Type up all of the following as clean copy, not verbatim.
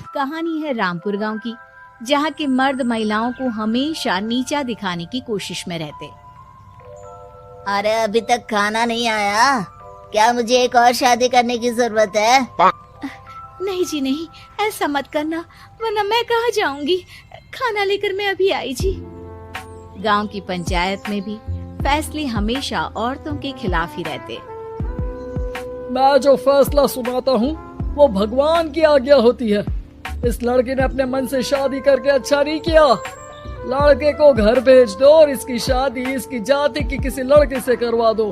कहानी है रामपुर गांव की, जहां के मर्द महिलाओं को हमेशा नीचा दिखाने की कोशिश में रहते। अरे अभी तक खाना नहीं आया, क्या मुझे एक और शादी करने की जरूरत है? नहीं जी नहीं, ऐसा मत करना, वरना मैं कहाँ जाऊंगी। खाना लेकर मैं अभी आई जी। गांव की पंचायत में भी फैसले हमेशा औरतों के खिलाफ ही रहते। मैं जो फैसला सुनाता हूँ वो भगवान की आज्ञा होती है। इस लड़के ने अपने मन से शादी करके अच्छा नहीं किया। लड़के को घर भेज दो और इसकी शादी इसकी जाति की किसी लड़के से करवा दो,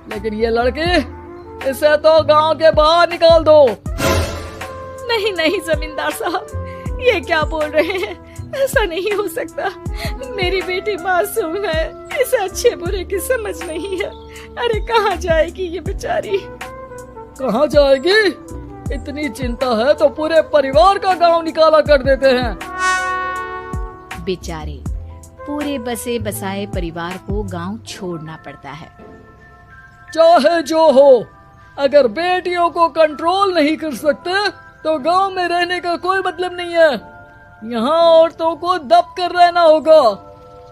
लेकिन ये लड़की, इसे तो गांव के बाहर निकाल दो। नहीं नहीं जमींदार साहब, ये क्या बोल रहे हैं? ऐसा नहीं हो सकता। मेरी बेटी मासूम है, इसे अच्छे बुरे की समझ नहीं है। अरे कहाँ जाएगी ये बेचारी? कहाँ जाएगी? इतनी चिंता है तो पूरे परिवार का गांव निकाला कर देते हैं। बेचारे पूरे बसे बसाए परिवार को गांव छोड़ना पड़ता है। चाहे जो हो, अगर बेटियों को कंट्रोल नहीं कर सकते तो गांव में रहने का कोई मतलब नहीं है। यहाँ औरतों को दब कर रहना होगा।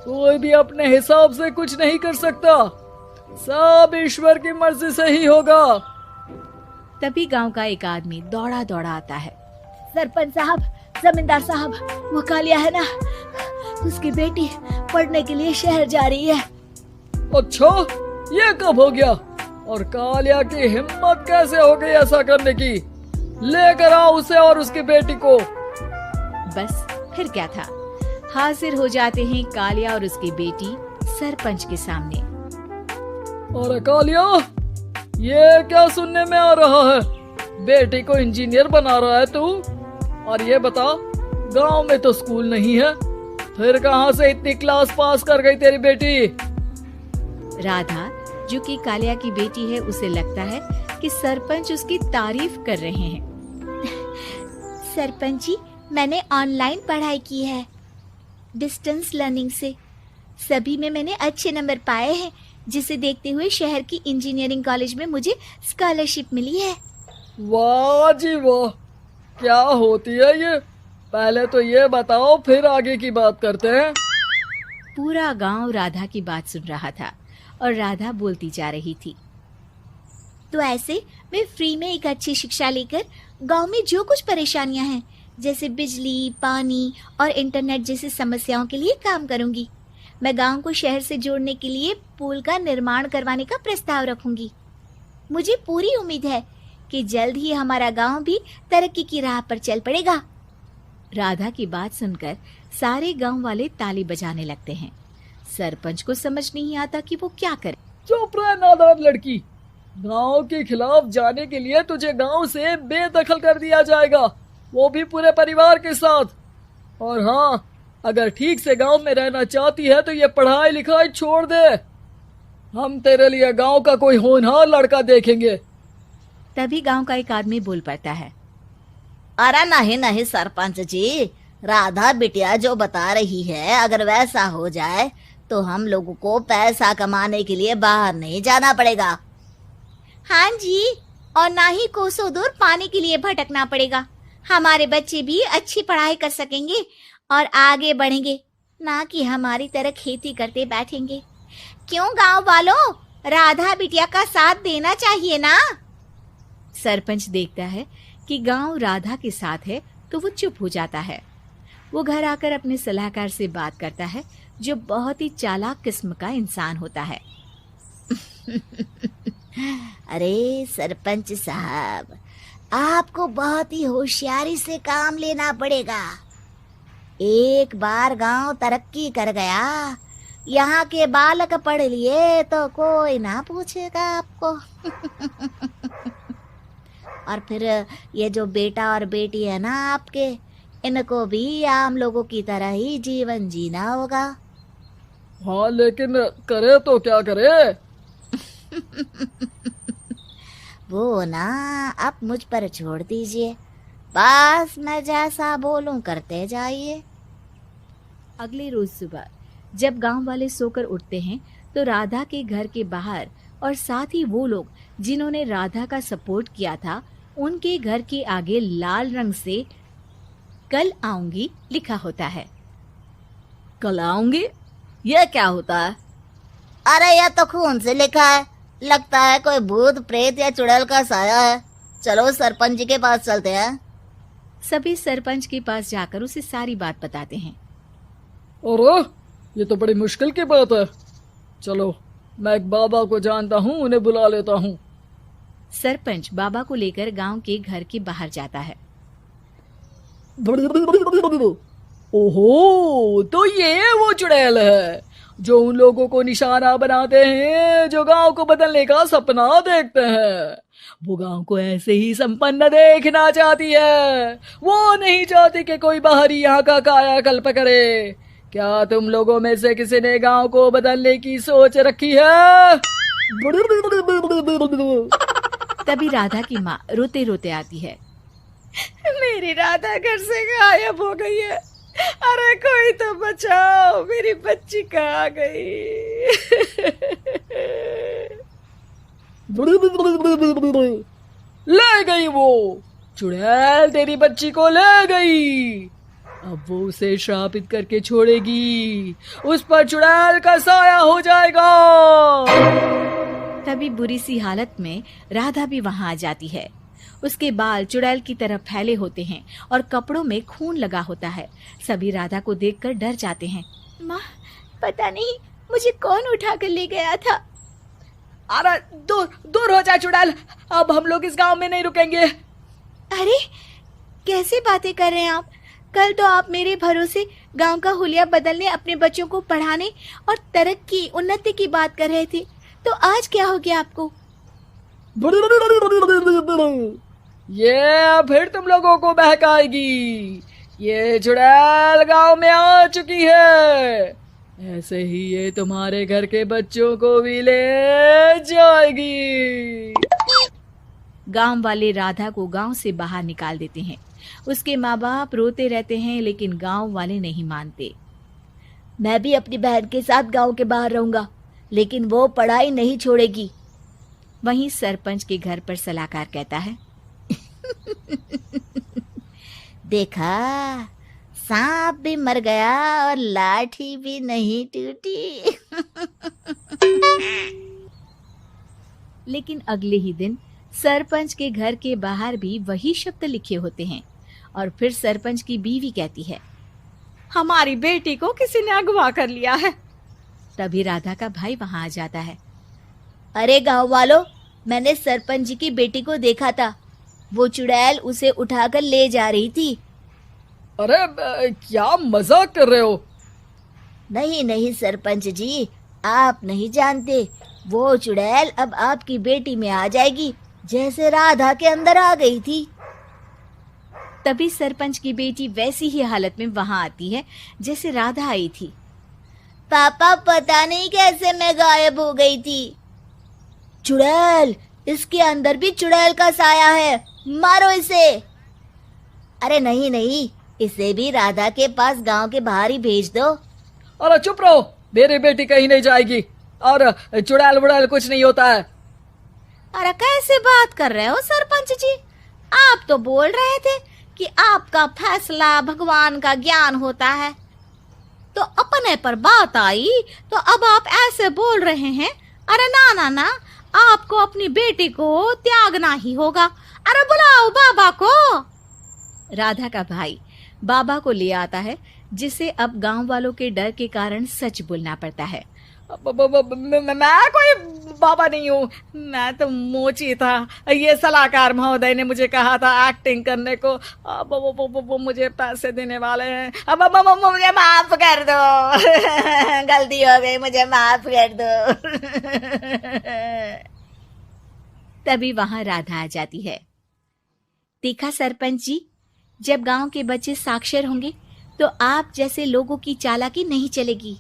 कोई भी अपने हिसाब से कुछ नहीं कर सकता, सब ईश्वर की मर्जी से ही होगा। तभी गांव का एक आदमी दौड़ा दौड़ा आता है। सरपंच साहब, जमींदार साहब, वो कालिया है ना, उसकी बेटी पढ़ने के लिए शहर जा रही है। अच्छा, ये कब हो गया? और कालिया की हिम्मत कैसे हो गई ऐसा करने की? लेकर आओ उसे और उसकी बेटी को। बस फिर क्या था, हाजिर हो जाते हैं कालिया और उसकी बेटी सरपंच के सामने। और कालिया, ये क्या सुनने में आ रहा है? बेटी को इंजीनियर बना रहा है तू? और ये बता, गांव में तो स्कूल नहीं है, फिर कहां से इतनी क्लास पास कर गई तेरी बेटी? राधा, जो कि कालिया की बेटी है, उसे लगता है कि सरपंच उसकी तारीफ कर रहे हैं। सरपंच जी, मैंने ऑनलाइन पढ़ाई की है, डिस्टेंस लर्निंग से। सभी में मैंने अच्छे नंबर पाए हैं, जिसे देखते हुए शहर की इंजीनियरिंग कॉलेज में मुझे स्कॉलरशिप मिली है। वाह जी वाह, क्या होती है ये? पहले तो ये बताओ, फिर आगे की बात करते हैं। पूरा गांव राधा की बात सुन रहा था और राधा बोलती जा रही थी। तो ऐसे मैं फ्री में एक अच्छी शिक्षा लेकर गांव में जो कुछ परेशानियां हैं, जैसे बिजली, पानी और इंटरनेट जैसी समस्याओं के लिए काम करूंगी। मैं गांव को शहर से जोड़ने के लिए पुल का निर्माण करवाने का प्रस्ताव रखूंगी। मुझे पूरी उम्मीद है कि जल्द ही हमारा गांव भी तरक्की की राह पर चल पड़ेगा। राधा की बात सुनकर सारे गांव वाले ताली बजाने लगते हैं। सरपंच को समझ नहीं आता कि वो क्या करे। चुप रह नादान लड़की, गांव के खिलाफ जाने के लिए तुझे गांव से बेदखल कर दिया जाएगा, वो भी पूरे परिवार के साथ। और हाँ, अगर ठीक से गांव में रहना चाहती है तो ये पढ़ाई लिखाई छोड़ दे। हम तेरे लिए गांव का कोई होनहार लड़का देखेंगे। तभी गांव का एक आदमी बोल पड़ता है। अरे नहीं नहीं सरपंच जी, राधा बिटिया जो बता रही है, अगर वैसा हो जाए तो हम लोगों को पैसा कमाने के लिए बाहर नहीं जाना पड़ेगा। हाँ जी, और ना ही कोसों दूर पानी के लिए भटकना पड़ेगा। हमारे बच्चे भी अच्छी पढ़ाई कर सकेंगे और आगे बढ़ेंगे, ना कि हमारी तरह खेती करते बैठेंगे। क्यों गांव वालों, राधा बिटिया का साथ देना चाहिए ना। सरपंच देखता है कि गांव राधा के साथ है तो वो चुप हो जाता है। वो घर आकर अपने सलाहकार से बात करता है, जो बहुत ही चालाक किस्म का इंसान होता है। अरे सरपंच साहब, आपको बहुत ही होशियारी से काम लेना पड़ेगा। एक बार गांव तरक्की कर गया, यहाँ के बालक पढ़ लिए तो कोई ना पूछेगा आपको। और फिर ये जो बेटा और बेटी है ना आपके, इनको भी आम लोगों की तरह ही जीवन जीना होगा। हाँ, लेकिन करे तो क्या करे? वो ना आप मुझ पर छोड़ दीजिए, बस मैं जैसा बोलूं करते जाइए। अगले रोज सुबह जब गांव वाले सोकर उठते हैं तो राधा के घर के बाहर और साथ ही वो लोग जिन्होंने राधा का सपोर्ट किया था, उनके घर के आगे लाल रंग से कल आऊंगी लिखा होता है। कल आऊंगी, यह क्या होता है? अरे यह तो खून से लिखा है, लगता है कोई भूत प्रेत या चुड़ैल का साया है। चलो सरपंच जी के पास चलते हैं। सभी सरपंच के पास जाकर उसे सारी बात बताते हैं। अरे ये तो बड़ी मुश्किल की बात है। चलो मैं एक बाबा को जानता हूँ, उन्हें बुला लेता हूँ। सरपंच बाबा को लेकर गांव के घर के बाहर जाता है। ओहो, तो ये वो चुड़ैल है जो उन लोगों को निशाना बनाते हैं जो गांव को बदलने का सपना देखते हैं। वो गांव को ऐसे ही संपन्न देखना चाहती है। वो नहीं चाहती कि कोई बाहरी यहाँ का कायाकल्प करे। क्या तुम लोगों में से किसी ने गांव को बदलने की सोच रखी है? तभी राधा की माँ रोते रोते आती है। मेरी राधा घर से गायब हो गई है। अरे कोई तो बचाओ, मेरी बच्ची कहाँ गई? ले गई वो चुड़ैल, तेरी बच्ची को ले गई। अब वो उसे श्रापित करके छोड़ेगी, उस पर चुड़ैल का साया हो जाएगा। तभी बुरी सी हालत में राधा भी वहां आ जाती है। उसके बाल चुड़ैल की तरह फैले होते हैं और कपड़ों में खून लगा होता है। सभी राधा को देखकर डर जाते हैं। माँ, पता नहीं मुझे कौन उठा कर ले गया था। अरे दूर दूर हो जा चुड़ैल, अब हम लोग इस गांव में नहीं रुकेंगे। अरे कैसे बातें कर रहे हैं आप? कल तो आप मेरे भरोसे गांव का हुलिया बदलने, अपने बच्चों को पढ़ाने और तरक्की उन्नति की बात कर रहे थे, तो आज क्या हो गया आपको? ये फिर तुम लोगों को बहकाएगी। ये चुड़ैल गांव में आ चुकी है, ऐसे ही ये तुम्हारे घर के बच्चों को भी ले जाएगी। गांव वाले राधा को गांव से बाहर निकाल देते हैं। उसके माँ बाप रोते रहते हैं, लेकिन गांव वाले नहीं मानते। मैं भी अपनी बहन के साथ गांव के बाहर रहूंगा, लेकिन वो पढ़ाई नहीं छोड़ेगी। वहीं सरपंच के घर पर सलाहकार कहता है। देखा, सांप भी मर गया और लाठी भी नहीं टूटी। लेकिन अगले ही दिन सरपंच के घर के बाहर भी वही शब्द लिखे होते हैं। और फिर सरपंच की बीवी कहती है, हमारी बेटी को किसी ने अगवा कर लिया है। तभी राधा का भाई वहां आ जाता है। अरे गांव वालों, मैंने सरपंच जी की बेटी को देखा था। वो चुड़ैल उसे उठाकर ले जा रही थी। अरे क्या मजाक कर रहे हो? नहीं नहीं सरपंच जी, आप नहीं जानते। वो चुड़ैल अब आपकी बेटी में आ जाएगी, जैसे राधा के अंदर आ गई थी। तभी सरपंच की बेटी वैसी ही हालत में वहां आती है जैसे राधा आई थी। पापा, पता नहीं कैसे मैं गायब हो गई थी। चुड़ैल, इसके अंदर भी चुड़ैल का साया है, मारो इसे। अरे नहीं नहीं, इसे भी राधा के पास गांव के बाहर ही भेज दो। अरे चुप रहो, मेरी बेटी कहीं नहीं जाएगी और चुड़ैल बुड़ैल कुछ नहीं होता है। अरे कैसे बात कर रहे हो सरपंच जी? आप तो बोल रहे थे कि आपका फैसला भगवान का ज्ञान होता है, तो अपने पर बात आई तो अब आप ऐसे बोल रहे हैं। अरे ना ना ना, आपको अपनी बेटी को त्यागना ही होगा। अरे बुलाओ बाबा को। राधा का भाई बाबा को ले आता है, जिसे अब गांव वालों के डर के कारण सच बोलना पड़ता है। मैं कोई बाबा नहीं हूँ, मैं तो मोची था। ये सलाहकार महोदय ने मुझे कहा था एक्टिंग करने को। अब वो मुझे पैसे देने वाले हैं। अब मुझे माफ कर दो। गलती हो गई, मुझे माफ कर दो। तभी वहां राधा आ जाती है। देखा सरपंच जी, जब गांव के बच्चे साक्षर होंगे तो आप जैसे लोगों की चालाकी नहीं चलेगी।